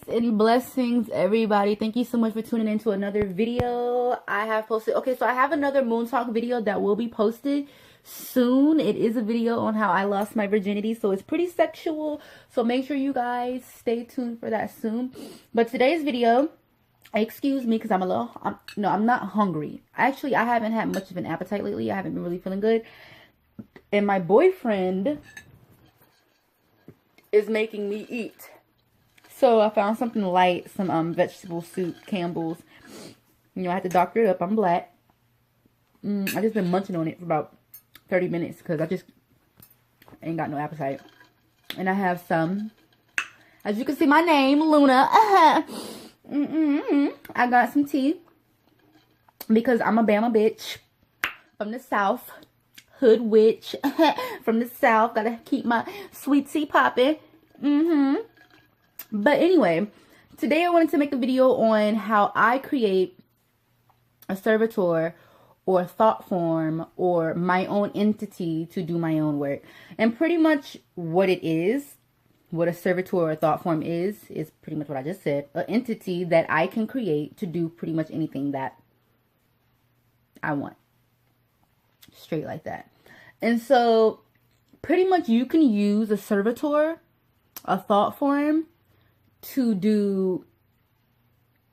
And blessings, everybody. Thank you so much for tuning into another video. I have posted, so I have another moon talk video that will be posted soon. It is a video on how I lost my virginity, so it's pretty sexual, so make sure you guys stay tuned for that soon. But today's video, excuse me because I'm not hungry. Actually, I haven't had much of an appetite lately. I haven't been really feeling good, and my boyfriend is making me eat. So I found something light, some vegetable soup, Campbell's. You know, I had to doctor it up. I'm black. I just been munching on it for about 30 minutes because I just ain't got no appetite. And I have some, as you can see, my name, Luna. I got some tea because I'm a Bama bitch from the South. Hood witch from the South. Gotta keep my sweet tea popping. But anyway, today I wanted to make a video on how I create a servitor or thought form or my own entity to do my own work. And pretty much what it is, what a servitor or thought form is pretty much what I just said. An entity that I can create to do pretty much anything that I want. Straight like that. And so pretty much you can use a servitor, a thought form, to do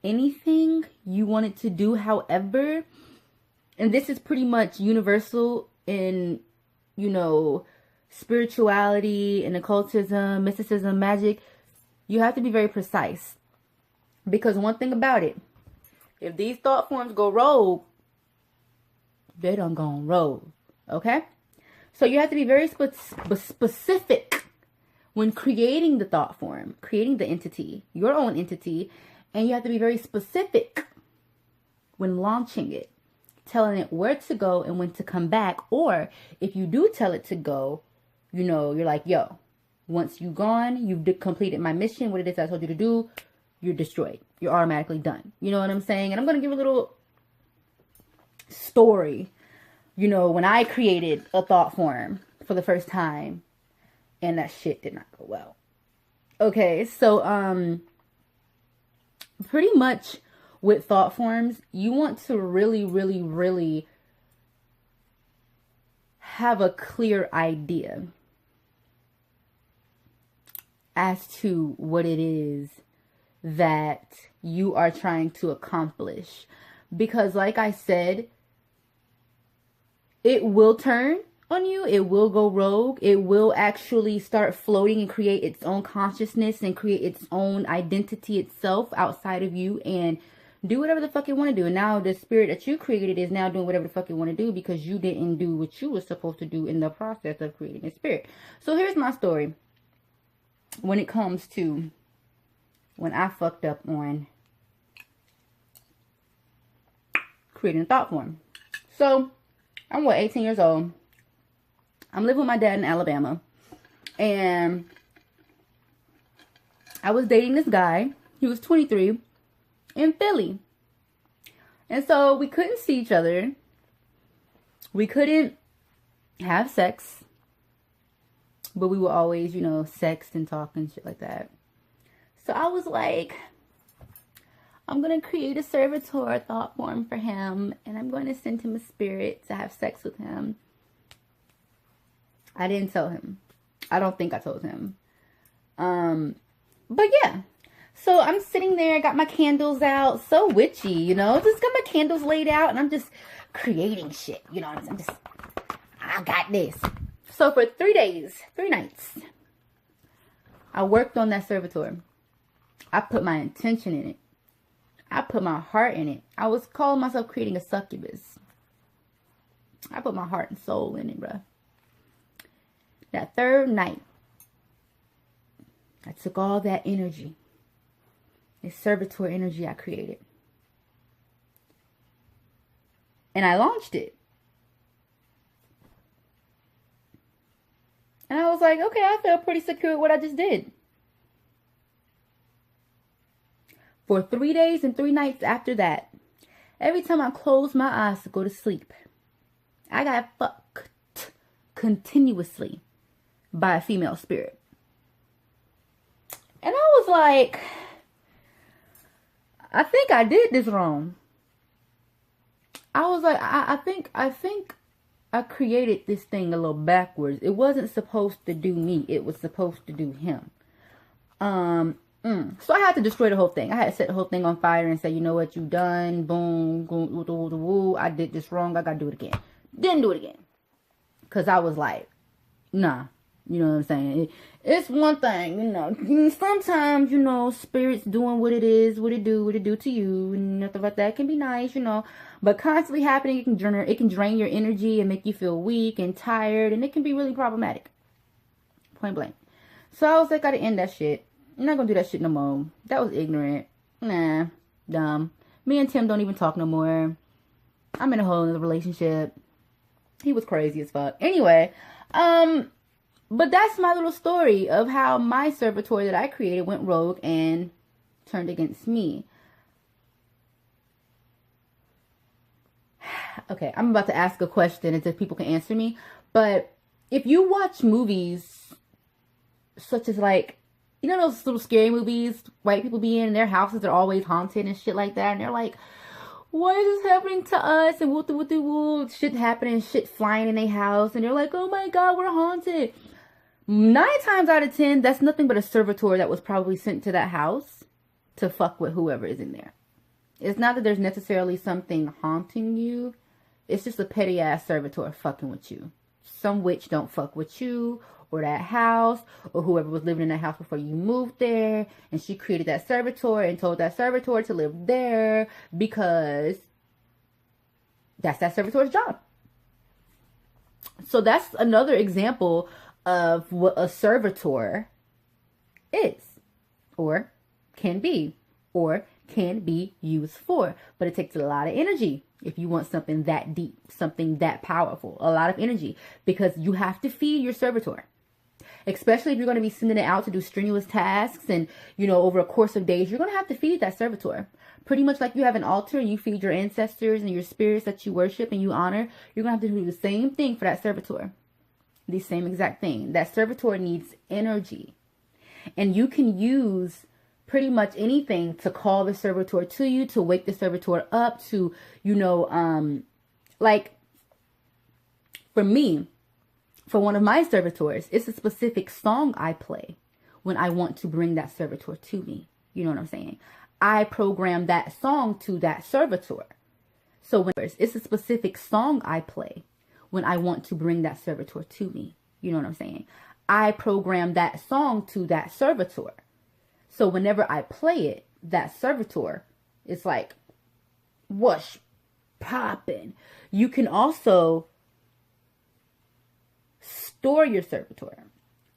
anything you want it to do. However, and this is pretty much universal in, you know, spirituality and occultism, mysticism, magic, you have to be very precise. Because one thing about it, if these thought forms go rogue, they done gone rogue. Okay? So you have to be very specific when creating the thought form, creating the entity, your own entity, and you have to be very specific when launching it, telling it where to go and when to come back. Or if you do tell it to go, you know, you're like, yo, once you're gone, you've completed my mission, what it is I told you to do, you're destroyed. You're automatically done. You know what I'm saying? And I'm going to give a little story. You know, when I created a thought form for the first time, and that shit did not go well. Okay, so pretty much with thought forms, you want to really have a clear idea as to what it is that you are trying to accomplish. Because like I said, it will turn on you. It will go rogue. It will actually start floating and create its own consciousness and create its own identity itself outside of you and do whatever the fuck it want to do. And now the spirit that you created is now doing whatever the fuck it want to do because you didn't do what you were supposed to do in the process of creating a spirit. So here's my story when it comes to when I fucked up on creating a thought form. So I'm 18 years old. I'm living with my dad in Alabama. And I was dating this guy. He was 23 in Philly. And so we couldn't see each other. We couldn't have sex. But we would always, you know, sext and talk and shit like that. So I was like, I'm going to create a servitor thought form for him. And I'm going to send him a spirit to have sex with him. I didn't tell him. I don't think I told him. But yeah. So I'm sitting there, got my candles out, so witchy, you know. Just got my candles laid out and I'm just creating shit, you know. I got this. So for 3 days, 3 nights, I worked on that servitor. I put my intention in it. I put my heart in it. I was calling myself creating a succubus. I put my heart and soul in it, bruh. That third night, I took all that energy, this servitor energy I created, and I launched it. And I was like, okay, I feel pretty secure with what I just did. For 3 days and 3 nights after that, every time I closed my eyes to go to sleep, I got fucked continuously by a female spirit. And I was like, I think I did this wrong. I was like, I think I created this thing a little backwards. It wasn't supposed to do me. It was supposed to do him. So I had to destroy the whole thing. I had to set the whole thing on fire and say, you know what, you done. Boom, boom, I did this wrong. I gotta do it again. Didn't do it again. Because I was like, nah. You know what I'm saying? It's one thing, you know. Sometimes, you know, spirits doing what it is, what it do to you, and nothing like that can be nice, you know. But constantly happening, it can drain your energy and make you feel weak and tired, and it can be really problematic. Point blank. So I was like, gotta end that shit. I'm not gonna do that shit no more. That was ignorant. Nah, dumb. Me and Tim don't even talk no more. I'm in a whole other relationship. He was crazy as fuck. Anyway, but that's my little story of how my servitor that I created went rogue and turned against me. Okay, I'm about to ask a question and if people can answer me. But if you watch movies such as like, you know those little scary movies white people be in, their houses are always haunted and shit like that. And they're like, why is this happening to us? And woo, shit happening, shit flying in their house. And they're like, oh my God, we're haunted. 9 times out of 10, that's nothing but a servitor that was probably sent to that house to fuck with whoever is in there. It's not that there's necessarily something haunting you. It's just a petty ass servitor fucking with you. Some witch don't fuck with you or that house or whoever was living in that house before you moved there. And she created that servitor and told that servitor to live there because that's that servitor's job. So that's another example of what a servitor is or can be used for. But it takes a lot of energy if you want something that deep, something that powerful, a lot of energy, because you have to feed your servitor. Especially if you're going to be sending it out to do strenuous tasks and, you know, over a course of days, you're going to have to feed that servitor. Pretty much like you have an altar and you feed your ancestors and your spirits that you worship and you honor, you're going to have to do the same thing for that servitor. The same exact thing. That servitor needs energy. And you can use pretty much anything to call the servitor to you, to wake the servitor up, to, you know, like for me, for one of my servitors, it's a specific song I play when I want to bring that servitor to me. You know what I'm saying? I program that song to that servitor. So when it's a specific song I play when I want to bring that servitor to me. You know what I'm saying? I program that song to that servitor. So whenever I play it, that servitor is like, whoosh, popping. You can also store your servitor.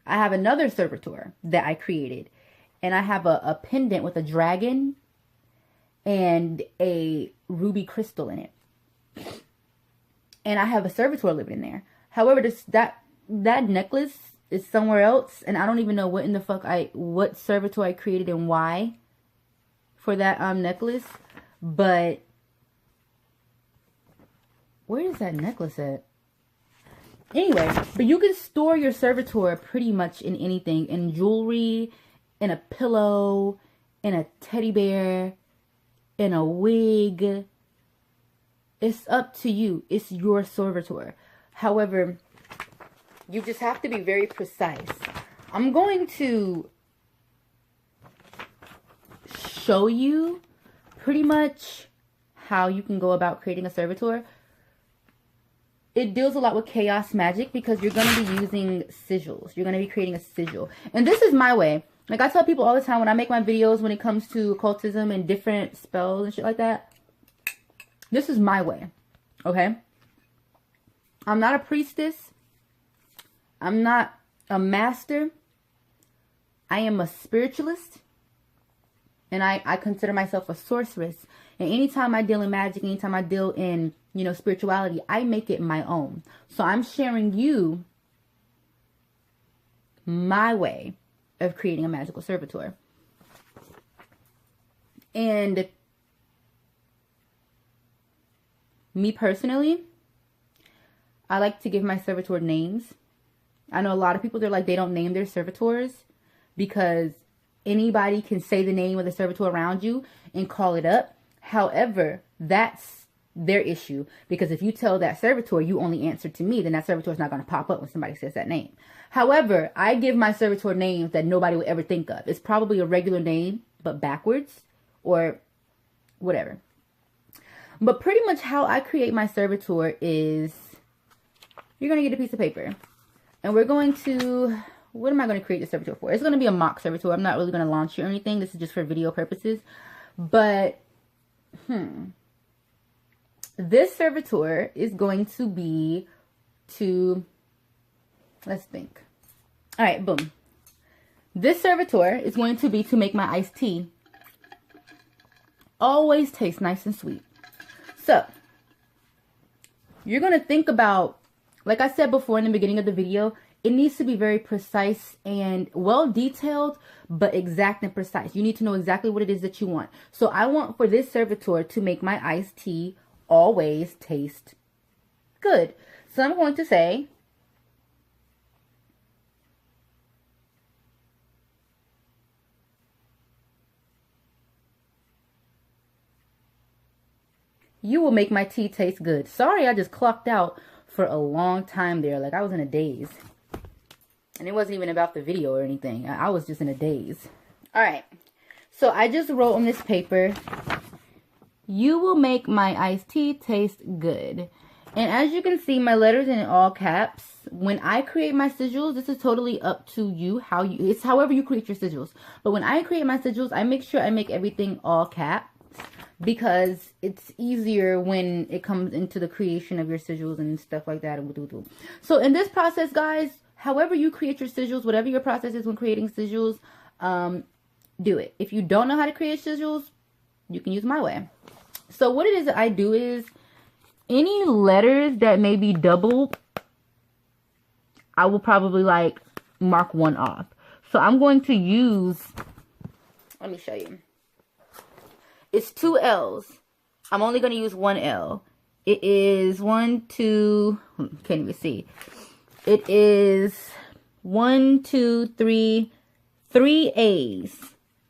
I have another servitor that I created, and I have a pendant with a dragon and a ruby crystal in it. And I have a servitor living in there. However, that necklace is somewhere else, and I don't even know what servitor I created and why for that necklace. But where is that necklace at? Anyway, but you can store your servitor pretty much in anything, in jewelry, in a pillow, in a teddy bear, in a wig. It's up to you. It's your servitor. However, you just have to be very precise. I'm going to show you pretty much how you can go about creating a servitor. It deals a lot with chaos magic because you're going to be using sigils. You're going to be creating a sigil. And this is my way. Like I tell people all the time when I make my videos when it comes to occultism and different spells and shit like that. This is my way. Okay? I'm not a priestess. I'm not a master. I am a spiritualist. And I consider myself a sorceress. And anytime I deal in magic, anytime I deal in, you know, spirituality, I make it my own. So I'm sharing you my way of creating a magical servitor. And me personally, I like to give my servitor names. I know a lot of people, they're like, they don't name their servitors because anybody can say the name of the servitor around you and call it up. However, that's their issue, because if you tell that servitor you only answer to me, then that servitor is not going to pop up when somebody says that name. However, I give my servitor names that nobody would ever think of. It's probably a regular name, but backwards or whatever. But pretty much how I create my servitor is, you're going to get a piece of paper. And we're going to, what am I going to create the servitor for? It's going to be a mock servitor. I'm not really going to launch it or anything. This is just for video purposes. But, this servitor is going to be to, let's think. All right, boom. This servitor is going to be to make my iced tea always taste nice and sweet. So, you're going to think about, like I said before in the beginning of the video, it needs to be very precise and well detailed, but exact and precise. You need to know exactly what it is that you want. So I want for this servitor to make my iced tea always taste good. So I'm going to say, you will make my tea taste good. Sorry, I just clocked out for a long time there. Like I was in a daze. And it wasn't even about the video or anything. I was just in a daze. Alright. So I just wrote on this paper, you will make my iced tea taste good. And as you can see, my letters in all caps. When I create my sigils, this is totally up to you. It's however you create your sigils. But when I create my sigils, I make sure I make everything all caps, because it's easier when it comes into the creation of your sigils and stuff like that. So in this process, guys, however you create your sigils, whatever your process is when creating sigils, do it. If you don't know how to create sigils, you can use my way. So what it is that I do is, any letters that may be double, I will probably like mark one off. So I'm going to use, let me show you. It's 2 L's. I'm only going to use 1 L. It is 1, 2, can't even see. It is 1, 2, 3 A's.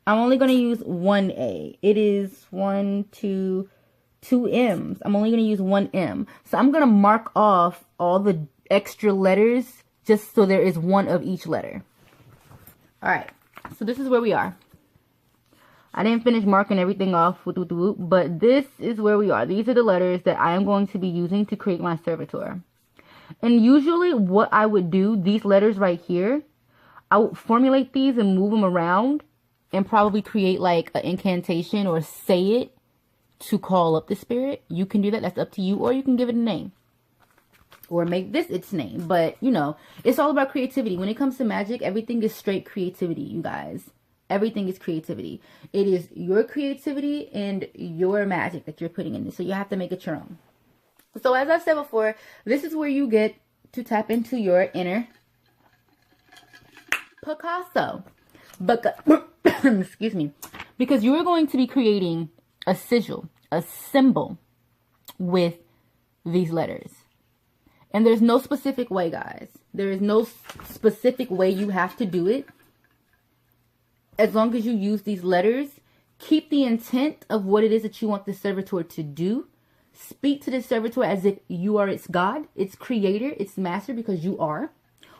I'm only going to use 1 A. It is 1, 2 M's. I'm only going to use 1 M. So I'm going to mark off all the extra letters just so there is one of each letter. Alright, so this is where we are. I didn't finish marking everything off, but this is where we are. These are the letters that I am going to be using to create my servitor. And usually what I would do, these letters right here, I would formulate these and move them around and probably create like an incantation or say it to call up the spirit. You can do that. That's up to you. Or you can give it a name. Or make this its name. But, you know, it's all about creativity. When it comes to magic, everything is straight creativity, you guys. Everything is creativity. It is your creativity and your magic that you're putting in this. So you have to make it your own. So as I've said before, this is where you get to tap into your inner Picasso. But, excuse me. Because you are going to be creating a sigil, a symbol with these letters. And there's no specific way, guys. There is no specific way you have to do it. As long as you use these letters, keep the intent of what it is that you want the servitor to do. Speak to the servitor as if you are its God, its creator, its master, because you are.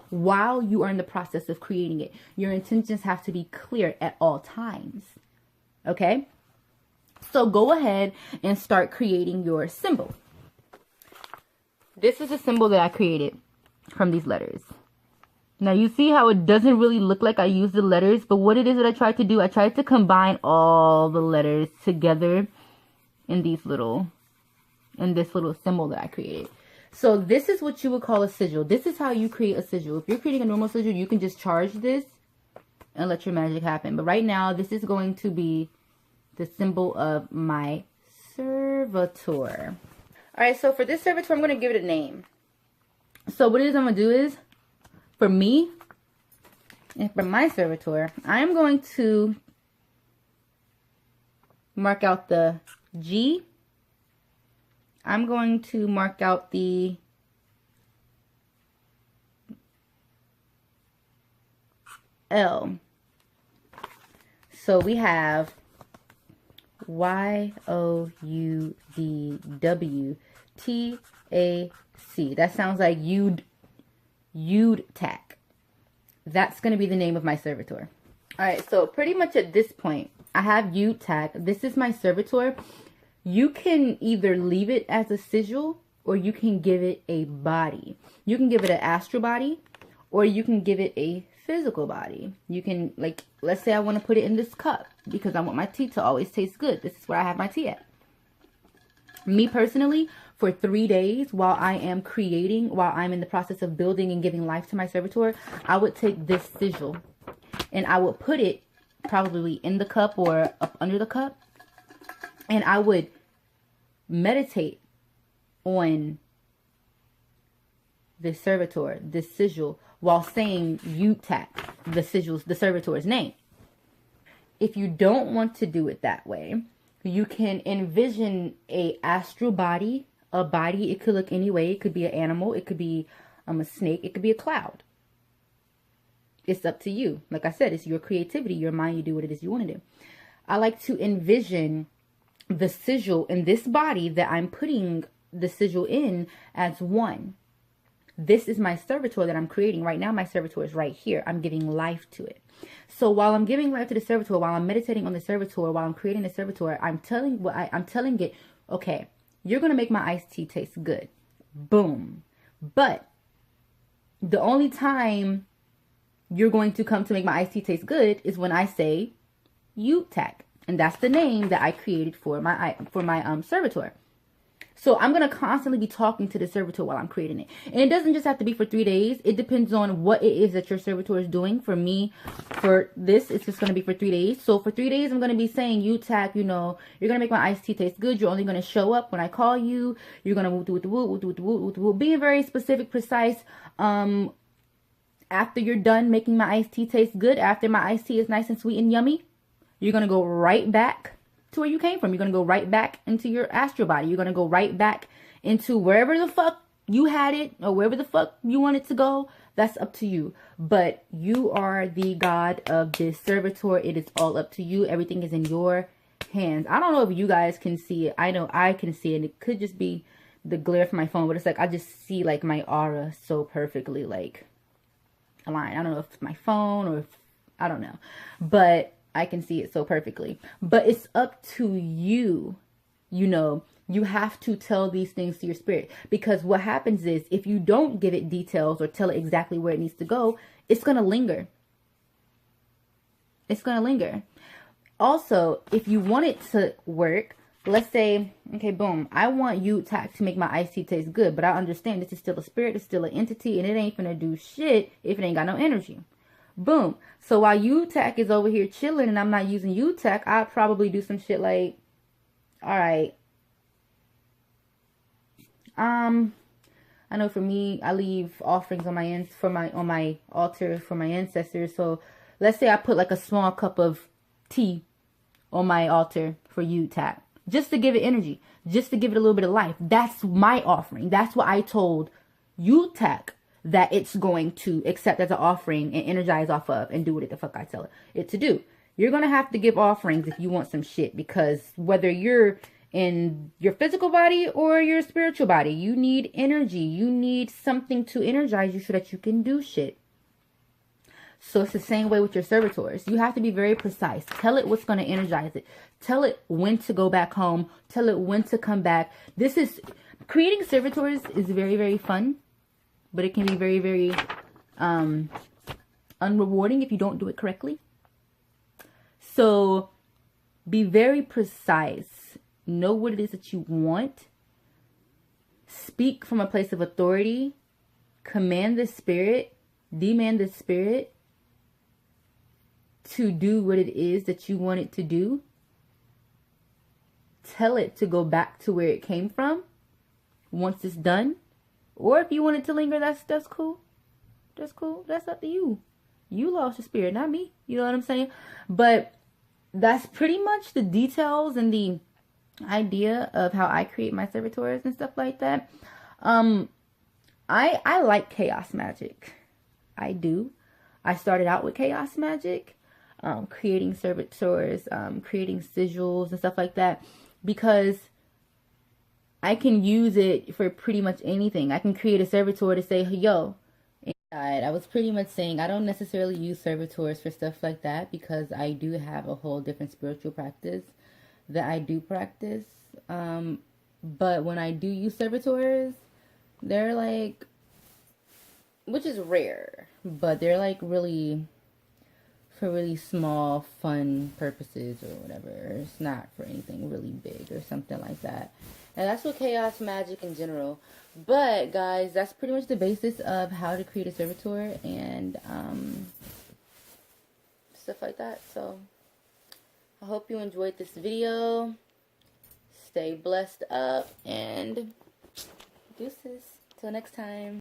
While you are in the process of creating it, your intentions have to be clear at all times. Okay? So go ahead and start creating your symbol. This is a symbol that I created from these letters. Now you see how it doesn't really look like I used the letters, but what it is that I tried to do, I tried to combine all the letters together in this little symbol that I created. So this is what you would call a sigil. This is how you create a sigil. If you're creating a normal sigil, you can just charge this and let your magic happen. But right now, this is going to be the symbol of my servitor. Alright, so for this servitor, I'm going to give it a name. So what it is I'm going to do is, for me, and for my servitor, I am going to mark out the G. I'm going to mark out the L. So we have YOUDWTAC. That sounds like you'd tack. That's going to be the name of my servitor. All right, so pretty much at this point, I have you'd tack. This is my servitor. You can either leave it as a sigil or you can give it a body. You can give it an astral body or you can give it a physical body. You can, like, let's say I want to put it in this cup because I want my tea to always taste good. This is where I have my tea at. Me personally, for 3 days while I am creating, while I'm in the process of building and giving life to my servitor, I would take this sigil and I would put it probably in the cup or up under the cup. And I would meditate on the servitor, the sigil, while saying you tack the sigil's, the servitor's name. If you don't want to do it that way, you can envision a astral body, a body. It could look any way. It could be an animal. It could be a snake. It could be a cloud. It's up to you. Like I said, it's your creativity, your mind. You do what it is you want to do. I like to envision the sigil in this body that I'm putting the sigil in as one. This is my servitor that I'm creating. Right now, my servitor is right here. I'm giving life to it. So while I'm giving life to the servitor, while I'm meditating on the servitor, while I'm creating the servitor, I'm telling it, okay, you're going to make my iced tea taste good. Boom. But the only time you're going to come to make my iced tea taste good is when I say you tack. And that's the name that I created for my servitor. So I'm going to constantly be talking to the servitor while I'm creating it. And it doesn't just have to be for 3 days. It depends on what it is that your servitor is doing. For me, for this, it's just going to be for 3 days. So for 3 days, I'm going to be saying, you tack, you know, you're going to make my iced tea taste good. You're only going to show up when I call you. You're going to woo with the woo. Being very specific, precise. After you're done making my iced tea taste good, after my iced tea is nice and sweet and yummy, you're going to go right back to where you came from. You're going to go right back into your astral body. You're going to go right back into wherever the fuck you had it or wherever the fuck you want it to go. That's up to you. But you are the god of this servitor. It is all up to you. Everything is in your hands. I don't know if you guys can see it. I know I can see it. It could just be the glare from my phone, but it's like I just see like my aura so perfectly like aligned. I don't know if it's my phone or if, I don't know. But I can see it so perfectly. But it's up to you. You know, you have to tell these things to your spirit. Because what happens is, if you don't give it details or tell it exactly where it needs to go, it's going to linger. It's going to linger. Also, if you want it to work, let's say, okay, boom, I want you tack to make my iced tea taste good. But I understand this is still a spirit, it's still an entity, and it ain't going to do shit if it ain't got no energy. Boom. So while U-Tack is over here chilling and I'm not using U-Tack, I'll probably do some shit like, all right. I know for me, I leave offerings on my altar for my ancestors. So let's say I put like a small cup of tea on my altar for U-Tack, just to give it energy, just to give it a little bit of life. That's my offering. That's what I told U-Tack that it's going to accept as an offering and energize off of and do what the fuck I tell it to do. You're going to have to give offerings if you want some shit, because whether you're in your physical body or your spiritual body, you need energy. You need something to energize you so that you can do shit. So it's the same way with your servitors. You have to be very precise. Tell it what's going to energize it. Tell it when to go back home. Tell it when to come back. Creating servitors is very, very fun. But it can be very, very unrewarding if you don't do it correctly. So be very precise. Know what it is that you want. Speak from a place of authority. Command the spirit. Demand the spirit to do what it is that you want it to do. Tell it to go back to where it came from once it's done. Or if you want it to linger, that's cool. That's cool. That's up to you. You lost your spirit, not me. You know what I'm saying? But that's pretty much the details and the idea of how I create my servitors and stuff like that. I like chaos magic. I do. I started out with chaos magic. creating servitors, creating sigils and stuff like that, because I can use it for pretty much anything. I can create a servitor to say, yo, I was pretty much saying I don't necessarily use servitors for stuff like that, because I do have a whole different spiritual practice that I do practice. But when I do use servitors, they're like, which is rare, but they're like really for really small fun purposes or whatever. It's not for anything really big or something like that. And that's what chaos magic in general. But guys, that's pretty much the basis of how to create a servitor and stuff like that. So I hope you enjoyed this video. Stay blessed up and deuces till next time.